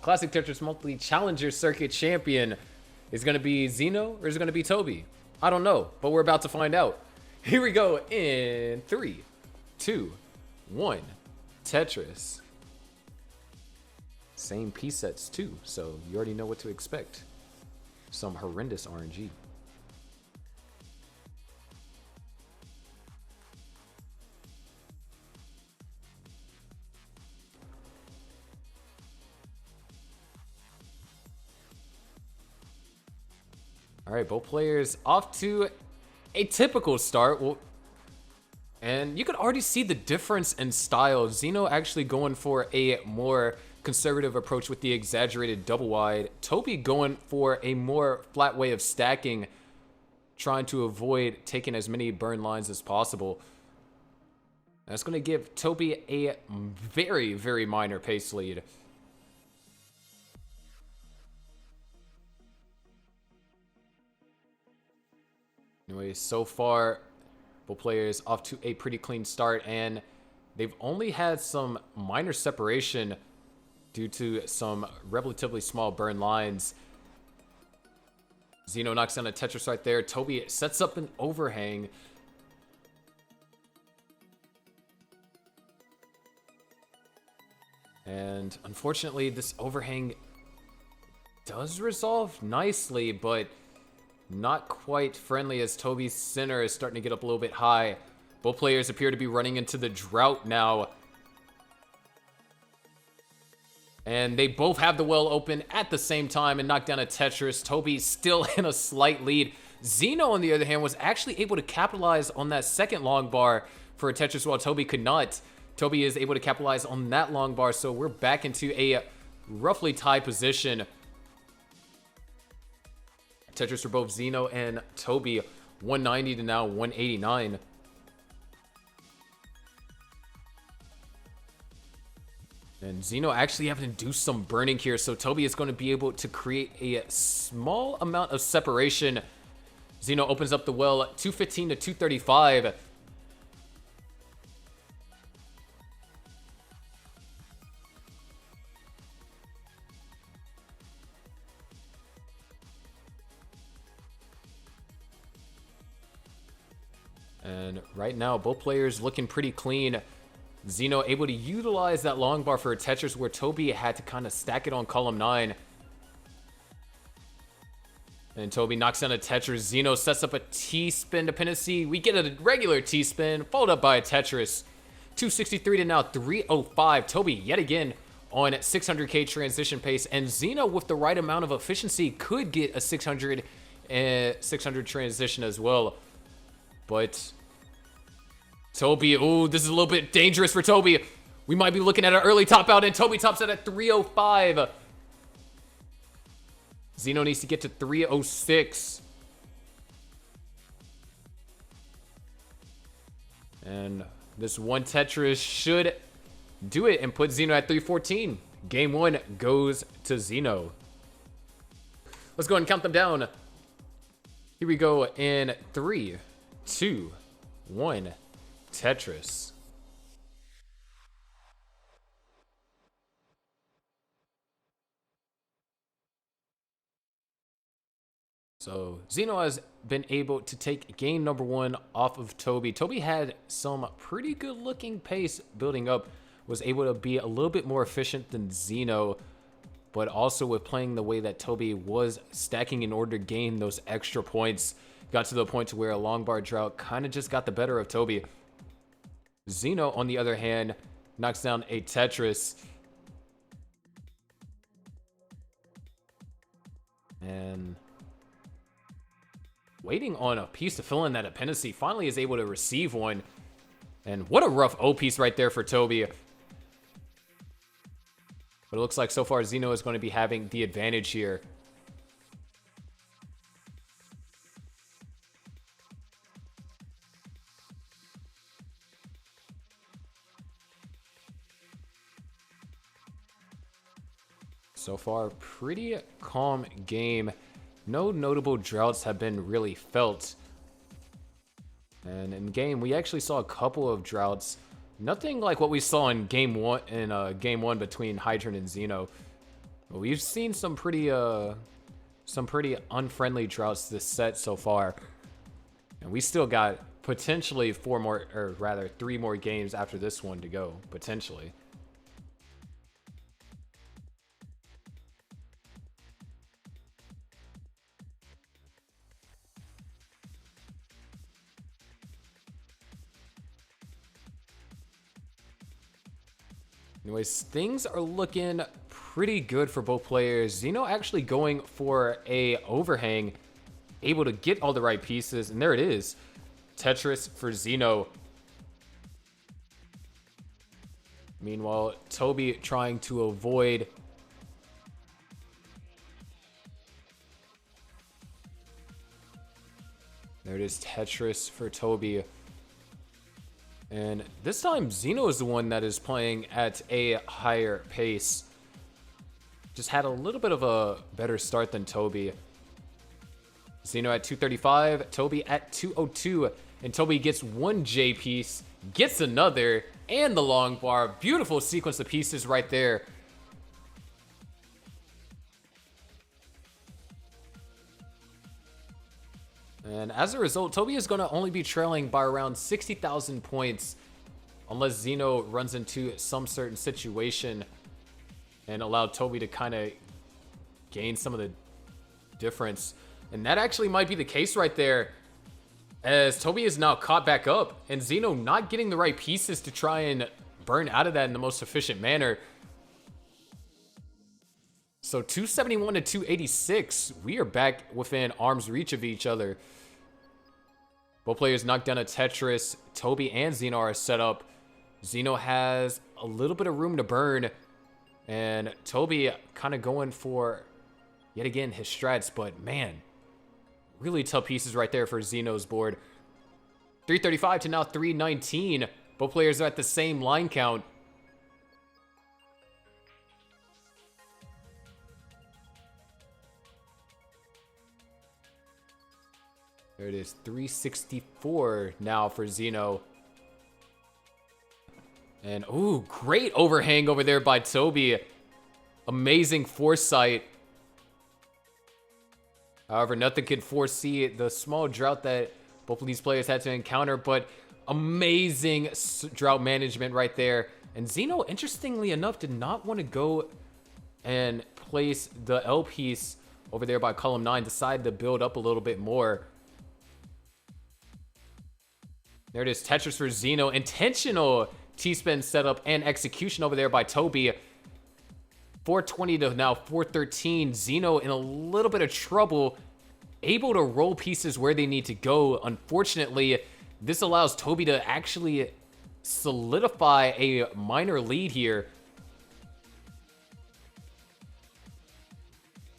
Classic Tetris Monthly Challenger Circuit Champion. Is it going to be Xeno or is it going to be Toby? I don't know, but we're about to find out. Here we go in 3, 2, 1. Tetris. Same piece sets too, so you already know what to expect. Some horrendous RNG. All right, both players off to a typical start. And you could already see the difference in style. Xeno actually going for a more conservative approach with the exaggerated double wide. Toby going for a more flat way of stacking, trying to avoid taking as many burn lines as possible. That's going to give Toby a very, very minor pace lead. Anyway, so far, both players off to a pretty clean start, and they've only had some minor separation due to some relatively small burn lines. Xeno knocks down a Tetris right there. Toby sets up an overhang. And unfortunately, this overhang does resolve nicely, but not quite friendly as Toby's center is starting to get up a little bit high. Both players appear to be running into the drought now. And they both have the well open at the same time and knock down a Tetris. Toby still in a slight lead. Xeno, on the other hand, was actually able to capitalize on that second long bar for a Tetris while Toby could not. Toby is able to capitalize on that long bar, so we're back into a roughly tie position. Tetris for both Xeno and Toby, 190 to now 189. And Xeno actually having to do some burning here, so Toby is going to be able to create a small amount of separation. Xeno opens up the well, 215 to 235. And right now, both players looking pretty clean. Xeno able to utilize that long bar for a Tetris where Toby had to kind of stack it on column 9. And Toby knocks down a Tetris. Xeno sets up a T-spin dependency. We get a regular T-spin, followed up by a Tetris. 263 to now 305. Toby yet again on 600k transition pace. And Xeno, with the right amount of efficiency, could get a 600 transition as well. But Toby, ooh, this is a little bit dangerous for Toby. We might be looking at an early top out, and Toby tops out at 305. Xeno needs to get to 306. And this one Tetris should do it and put Xeno at 314. Game 1 goes to Xeno. Let's go ahead and count them down. Here we go in 3, 2, 1. Tetris. So Xeno has been able to take game number 1 off of Toby. Toby had some pretty good looking pace building up, was able to be a little bit more efficient than Xeno, but also with playing the way that Toby was stacking in order to gain those extra points, got to the point to where a long bar drought kind of just got the better of Toby. Xeno, on the other hand, knocks down a Tetris. And waiting on a piece to fill in that dependency, finally is able to receive one. And what a rough O piece right there for Toby. But it looks like so far Xeno is going to be having the advantage here. So far, pretty calm game. No notable droughts have been really felt. And in game, we actually saw a couple of droughts. Nothing like what we saw in game one between Hydron and Xeno. Well, we've seen some pretty unfriendly droughts this set so far. And we still got potentially 4 more, or rather 3 more games after this one to go, potentially. Anyways, things are looking pretty good for both players. Xeno actually going for a overhang, able to get all the right pieces, and there it is. Tetris for Xeno. Meanwhile, Toby trying to avoid. There it is, Tetris for Toby. And this time, Xeno is the one that is playing at a higher pace. Just had a little bit of a better start than Toby. Xeno at 235, Toby at 202. And Toby gets 1 J piece, gets another, and the long bar. Beautiful sequence of pieces right there. And as a result, Toby is going to only be trailing by around 60,000 points unless Xeno runs into some certain situation and allow Toby to kind of gain some of the difference. And that actually might be the case right there, as Toby is now caught back up and Xeno not getting the right pieces to try and burn out of that in the most efficient manner. So 271 to 286, we are back within arm's reach of each other. Both players knocked down a Tetris. Toby and Xeno are set up. Xeno has a little bit of room to burn, and Toby kind of going for, yet again, his strats, but man, really tough pieces right there for Xeno's board. 335 to now 319. Both players are at the same line count. There it is, 364 now for Xeno. And, ooh, great overhang over there by Toby. Amazing foresight. However, nothing could foresee the small drought that both of these players had to encounter, but amazing drought management right there. And Xeno, interestingly enough, did not want to go and place the L piece over there by column 9, decided to build up a little bit more. There it is, Tetris for Xeno. Intentional T-spin setup and execution over there by Toby. 420 to now 413. Xeno in a little bit of trouble. Able to roll pieces where they need to go. Unfortunately, this allows Toby to actually solidify a minor lead here.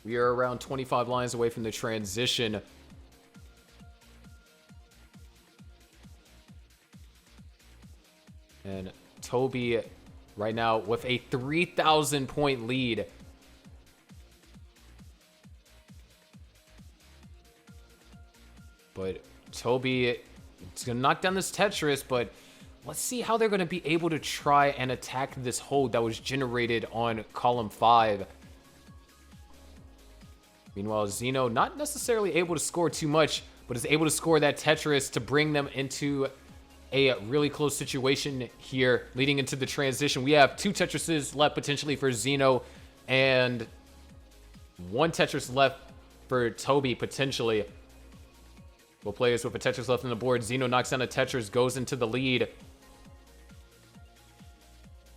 We are around 25 lines away from the transition. And Toby right now with a 3,000 point lead. But Toby is going to knock down this Tetris, but let's see how they're going to be able to try and attack this hold that was generated on column 5. Meanwhile, Xeno not necessarily able to score too much, but is able to score that Tetris to bring them into a really close situation here leading into the transition. We have 2 Tetrises left potentially for Xeno and 1 Tetris left for Toby potentially. Both players with a Tetris left on the board. Xeno knocks down a Tetris, goes into the lead.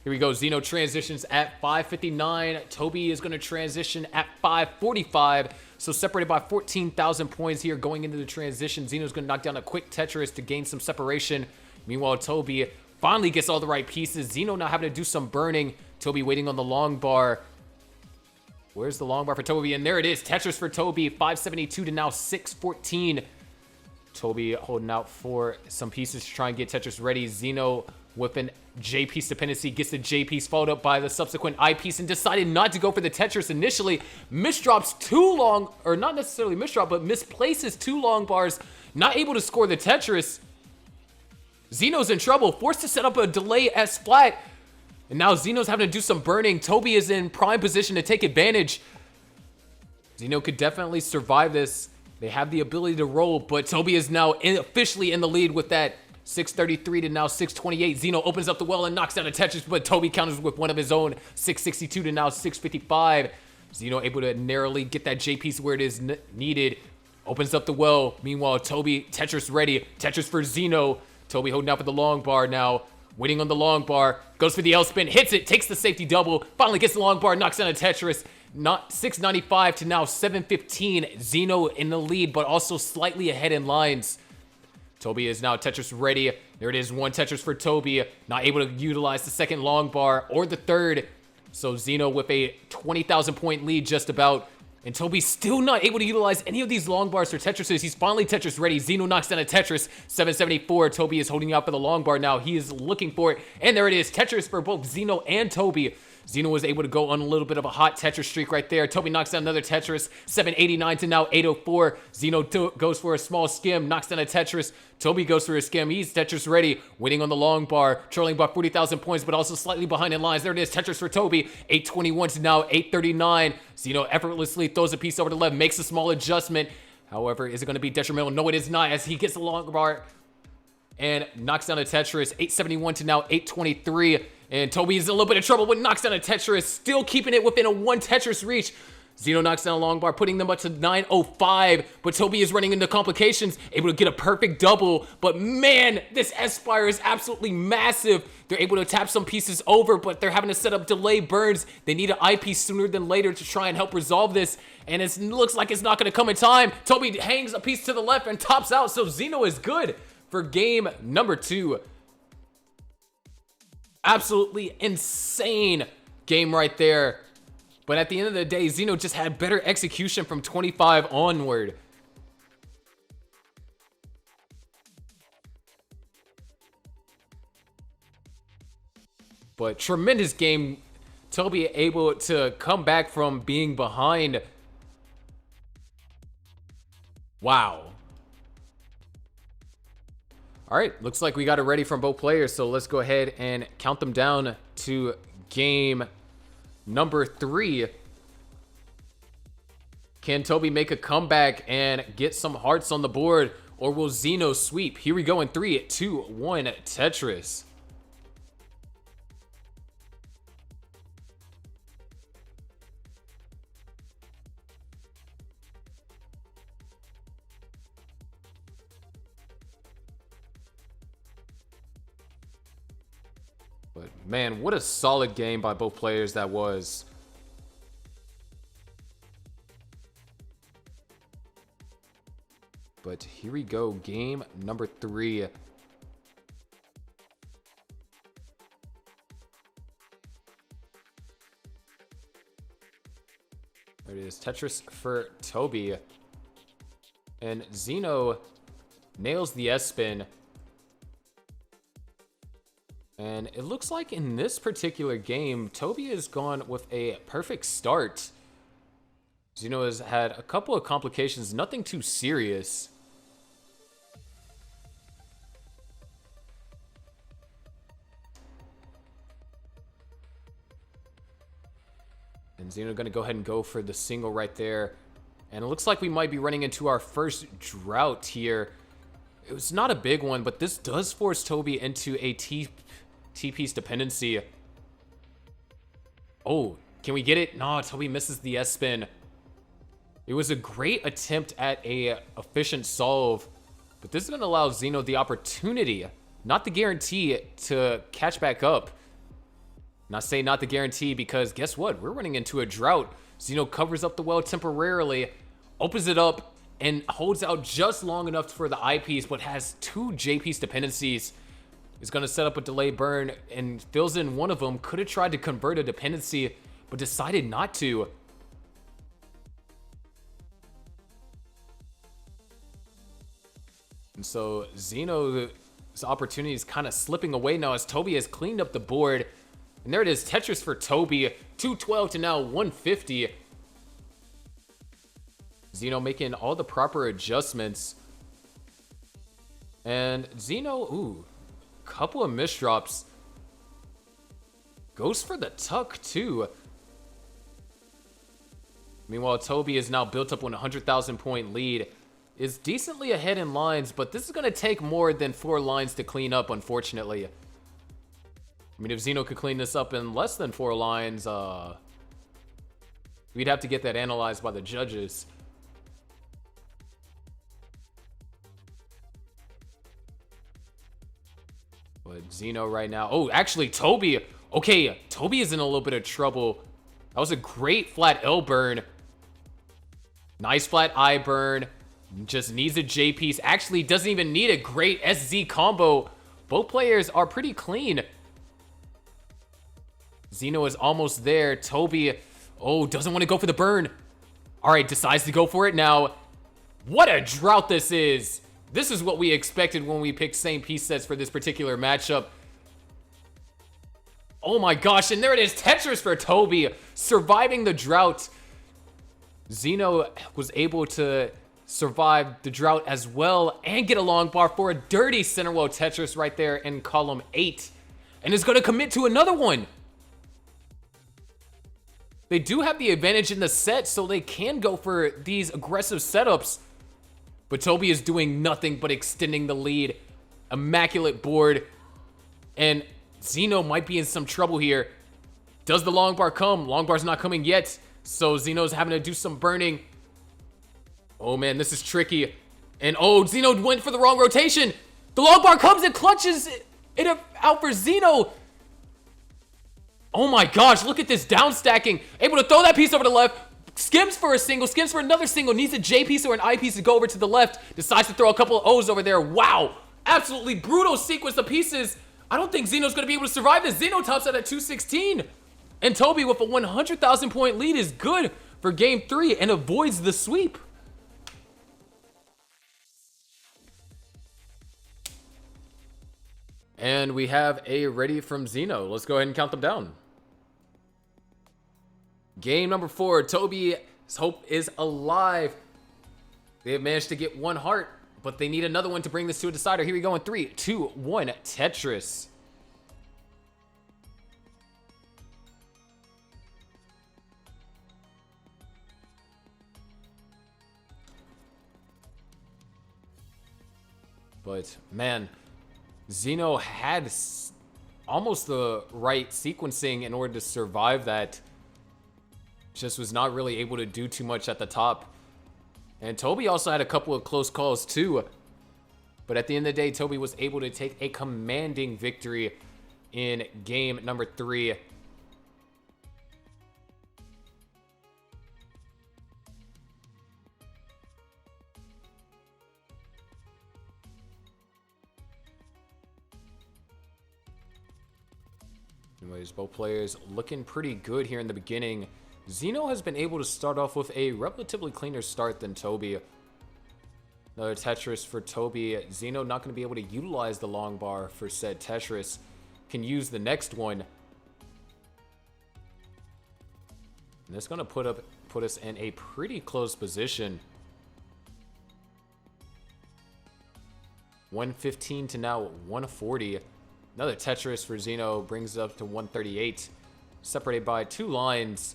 Here we go. Xeno transitions at 559. Toby is going to transition at 545. So separated by 14,000 points here going into the transition. Xeno's going to knock down a quick Tetris to gain some separation. Meanwhile, Toby finally gets all the right pieces. Xeno now having to do some burning. Toby waiting on the long bar. Where's the long bar for Toby? And there it is. Tetris for Toby. 572 to now 614. Toby holding out for some pieces to try and get Tetris ready. Xeno with an J piece dependency gets the J piece followed up by the subsequent I piece and decided not to go for the Tetris initially. Misdrops 2 long, or not necessarily misdrop, but misplaces 2 long bars. Not able to score the Tetris. Xeno's in trouble, forced to set up a delay S flat. And now Xeno's having to do some burning. Toby is in prime position to take advantage. Xeno could definitely survive this. They have the ability to roll, but Toby is now officially in the lead with that 633 to now 628. Xeno opens up the well and knocks down a Tetris, but Toby counters with one of his own. 662 to now 655. Xeno able to narrowly get that J piece where it is needed. Opens up the well. Meanwhile, Toby, Tetris ready. Tetris for Xeno. Toby holding out for the long bar now. Waiting on the long bar. Goes for the L spin. Hits it. Takes the safety double. Finally gets the long bar. Knocks down a Tetris. Not 695 to now 715. Xeno in the lead, but also slightly ahead in lines. Toby is now Tetris ready. There it is. One Tetris for Toby. Not able to utilize the second long bar or the third. So Xeno with a 20,000 point lead just about. And Toby's still not able to utilize any of these long bars for Tetrises. He's finally Tetris ready. Xeno knocks down a Tetris. 774. Toby is holding out for the long bar now. He is looking for it. And there it is. Tetris for both Xeno and Toby. Xeno was able to go on a little bit of a hot Tetris streak right there. Toby knocks down another Tetris. 789 to now 804. Xeno goes for a small skim. Knocks down a Tetris. Toby goes for a skim. He's Tetris ready. Waiting on the long bar. Trailing by 40,000 points, but also slightly behind in lines. There it is. Tetris for Toby. 821 to now 839. Xeno effortlessly throws a piece over to the left. Makes a small adjustment. However, is it going to be detrimental? No, it is not, as he gets the long bar and knocks down a Tetris. 871 to now 823. And Toby is in a little bit of trouble, but knocks down a Tetris, still keeping it within a one Tetris reach. Xeno knocks down a long bar, putting them up to 905, but Toby is running into complications, able to get a perfect double. But man, this S-Fire is absolutely massive. They're able to tap some pieces over, but they're having to set up delay burns. They need an eyepiece sooner than later to try and help resolve this, and it looks like it's not going to come in time. Toby hangs a piece to the left and tops out, so Xeno is good for game number 2. Absolutely insane game right there. But at the end of the day, Xeno just had better execution from 25 onward. But tremendous game. Toby able to come back from being behind. Wow. All right, looks like we got it ready from both players, so let's go ahead and count them down to game number 3. Can Toby make a comeback and get some hearts on the board, or will Xeno sweep? Here we go in 3, 2, 1, Tetris. But man, what a solid game by both players that was. But here we go, game number 3. There it is, Tetris for Toby. And Xeno nails the S-spin. And it looks like in this particular game, Toby has gone with a perfect start. Xeno has had a couple of complications, nothing too serious. And Xeno going to go ahead and go for the single right there. And it looks like we might be running into our first drought here. It was not a big one, but this does force Toby into a T-piece dependency. Oh, can we get it? No, Toby misses the S-spin. It was a great attempt at a efficient solve, but this is going to allow Xeno the opportunity, not the guarantee, to catch back up. Not saying not the guarantee, because guess what? We're running into a drought. Xeno covers up the well temporarily, opens it up, and holds out just long enough for the eyepiece, but has 2 J-piece dependencies. Is going to set up a delay burn and fills in one of them. Could have tried to convert a dependency, but decided not to. And so Xeno's opportunity is kind of slipping away now as Toby has cleaned up the board. And there it is, Tetris for Toby, 212 to now 150. Xeno making all the proper adjustments. And Xeno, ooh, couple of misdrops. Goes for the tuck, too. Meanwhile, Toby is now built up on a 100,000 point lead. Is decently ahead in lines, but this is going to take more than 4 lines to clean up, unfortunately. I mean, if Xeno could clean this up in less than 4 lines, we'd have to get that analyzed by the judges. But Xeno right now... Oh, actually, Toby... Okay, Toby is in a little bit of trouble. That was a great flat L burn. Nice flat I burn. Just needs a J piece. Actually, doesn't even need a great SZ combo. Both players are pretty clean. Xeno is almost there. Toby, oh, doesn't want to go for the burn. All right, decides to go for it now. What a drought this is. This is what we expected when we picked same piece sets for this particular matchup. Oh my gosh, and there it is. Tetris for Toby, surviving the drought. Xeno was able to survive the drought as well and get a long bar for a dirty center wall Tetris right there in column 8. And is going to commit to another one. They do have the advantage in the set, so they can go for these aggressive setups. But Toby is doing nothing but extending the lead. Immaculate board. And Xeno might be in some trouble here. Does the long bar come? Long bar's not coming yet. So Xeno's having to do some burning. Oh man, this is tricky. And oh, Xeno went for the wrong rotation. The long bar comes and clutches it out for Xeno. Oh my gosh, look at this down stacking. Able to throw that piece over to the left. Skims for a single, skims for another single. Needs a J piece or an I piece to go over to the left. Decides to throw a couple of O's over there. Wow, absolutely brutal sequence of pieces. I don't think Xeno's going to be able to survive this. Xeno tops out at 216. And Toby with a 100,000 point lead is good for game 3 and avoids the sweep. And we have a ready from Xeno. Let's go ahead and count them down. Game number 4, Toby's hope is alive. They have managed to get 1 heart, but they need another one to bring this to a decider. Here we go in 3, 2, 1, Tetris. But man, Xeno had almost the right sequencing in order to survive that. Just was not really able to do too much at the top. And Toby also had a couple of close calls too. But at the end of the day, Toby was able to take a commanding victory in game number 3. Anyways, both players looking pretty good here in the beginning. Xeno has been able to start off with a relatively cleaner start than Toby. Another Tetris for Toby. Xeno not going to be able to utilize the long bar for said Tetris. Can use the next one. And that's going to put us in a pretty close position. 115 to now 140. Another Tetris for Xeno brings it up to 138. Separated by 2 lines.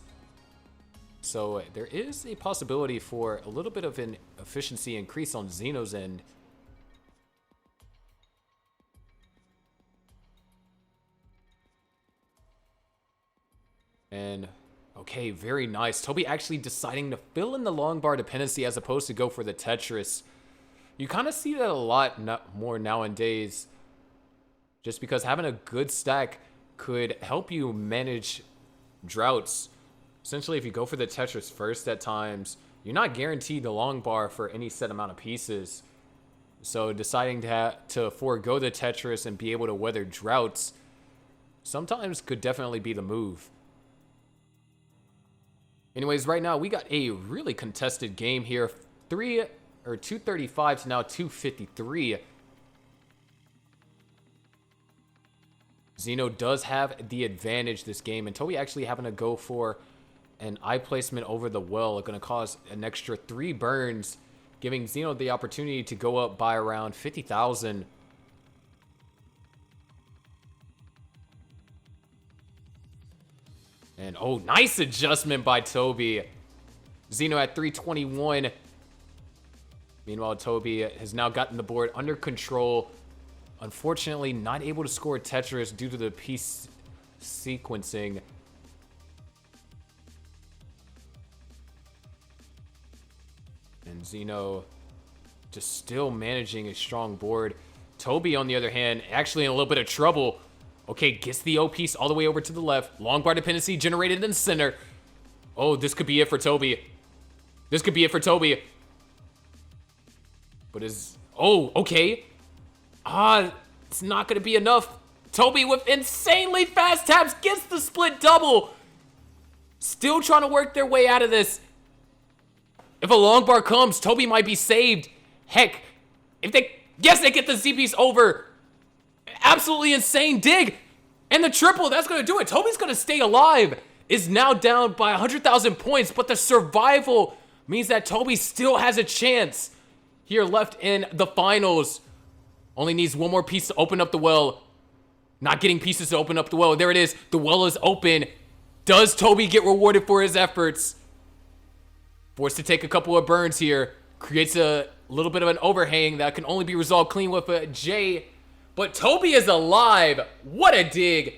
So there is a possibility for a little bit of an efficiency increase on Xeno's end. And okay, very nice. Toby actually deciding to fill in the long bar dependency as opposed to go for the Tetris. You kind of see that a lot more nowadays. Just because having a good stack could help you manage droughts. Essentially, if you go for the Tetris first at times, you're not guaranteed the long bar for any set amount of pieces. So deciding to forego the Tetris and be able to weather droughts sometimes could definitely be the move. Anyways, right now we got a really contested game here. 235 to now 253. Xeno does have the advantage this game, and Toby actually having to go for an eye placement over the well, going to cause an extra 3 burns, giving Xeno the opportunity to go up by around 50,000. And oh, nice adjustment by Toby. Xeno at 321. Meanwhile, Toby has now gotten the board under control. Unfortunately, not able to score Tetris due to the piece sequencing. And Xeno just still managing a strong board. Toby, on the other hand, actually in a little bit of trouble. Okay, gets the O piece all the way over to the left. Long bar dependency generated in the center. Oh, this could be it for Toby. This could be it for Toby. But oh, okay. It's not going to be enough. Toby with insanely fast taps gets the split double. Still trying to work their way out of this. If a long bar comes, Toby might be saved. Heck, yes, they get the Z piece over. Absolutely insane dig. And the triple, that's going to do it. Toby's going to stay alive. Is now down by 100,000 points, but the survival means that Toby still has a chance here left in the finals. Only needs one more piece to open up the well. Not getting pieces to open up the well. There it is. The well is open. Does Toby get rewarded for his efforts? Forced to take a couple of burns here. Creates a little bit of an overhang that can only be resolved clean with a J. But Toby is alive. What a dig.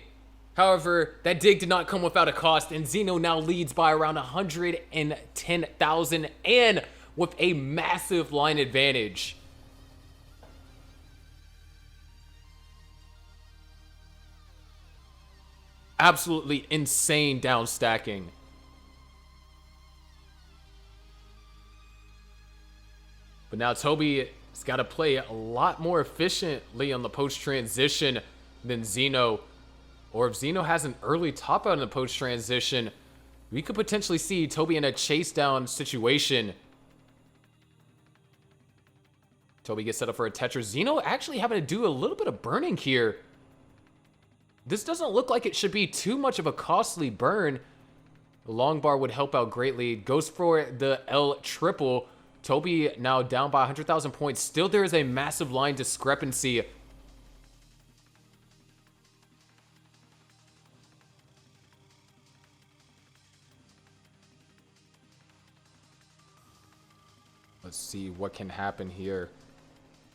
However, that dig did not come without a cost, and Xeno now leads by around 110,000 and with a massive line advantage. Absolutely insane down stacking. But now Toby has got to play a lot more efficiently on the post transition than Xeno. Or if Xeno has an early top out in the post transition, we could potentially see Toby in a chase down situation. Toby gets set up for a Tetris. Xeno actually having to do a little bit of burning here. This doesn't look like it should be too much of a costly burn. The long bar would help out greatly. Goes for the L triple. Toby now down by 100,000 points. Still, there is a massive line discrepancy. Let's see what can happen here.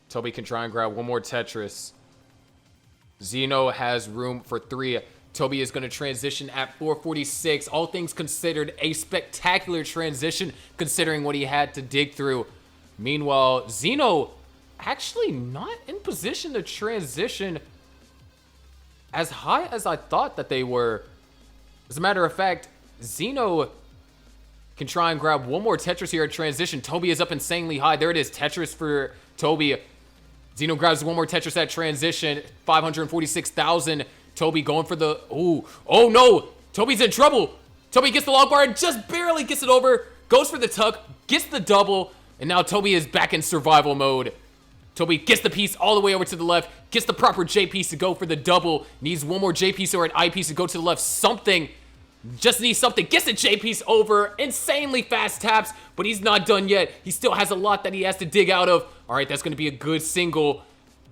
Toby can try and grab one more Tetris. Xeno has room for 3. Toby is going to transition at 446. All things considered, a spectacular transition considering what he had to dig through. Meanwhile, Xeno actually not in position to transition as high as I thought that they were. As a matter of fact, Xeno can try and grab one more Tetris here at transition. Toby is up insanely high. There it is, Tetris for Toby. Xeno grabs one more Tetris at transition. 546,000. Toby going for the... Oh no! Toby's in trouble! Toby gets the long bar and just barely gets it over. Goes for the tuck. Gets the double. And now Toby is back in survival mode. Toby gets the piece all the way over to the left. Gets the proper J piece to go for the double. Needs one more J piece or an I piece to go to the left. Something. Just needs something. Gets the J piece over. Insanely fast taps. But he's not done yet. He still has a lot that he has to dig out of. All right, that's going to be a good single.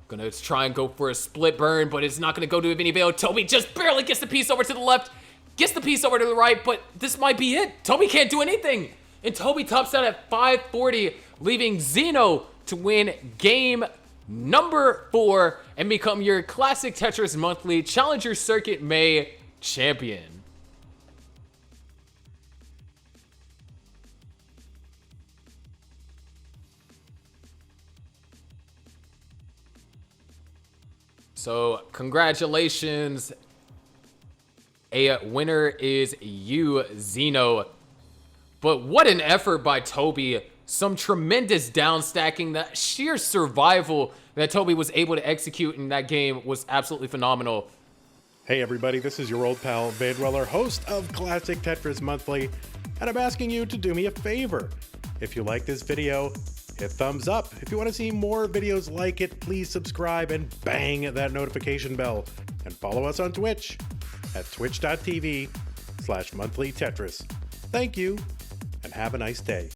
Gonna try and go for a split burn, but it's not gonna go to any avail. Toby just barely gets the piece over to the left. Gets the piece over to the right, but this might be it. Toby can't do anything. And Toby tops out at 540, leaving Xeno to win game number 4 and become your Classic Tetris Monthly Challenger Circuit May champion. So, congratulations. A winner is you, Xeno. But what an effort by Toby. Some tremendous down stacking. The sheer survival that Toby was able to execute in that game was absolutely phenomenal. Hey everybody, this is your old pal, vandweller, host of Classic Tetris Monthly, and I'm asking you to do me a favor. If you like this video, hit thumbs up. If you want to see more videos like it, please subscribe and bang that notification bell. And follow us on Twitch at twitch.tv/monthlytetris. Thank you, and have a nice day.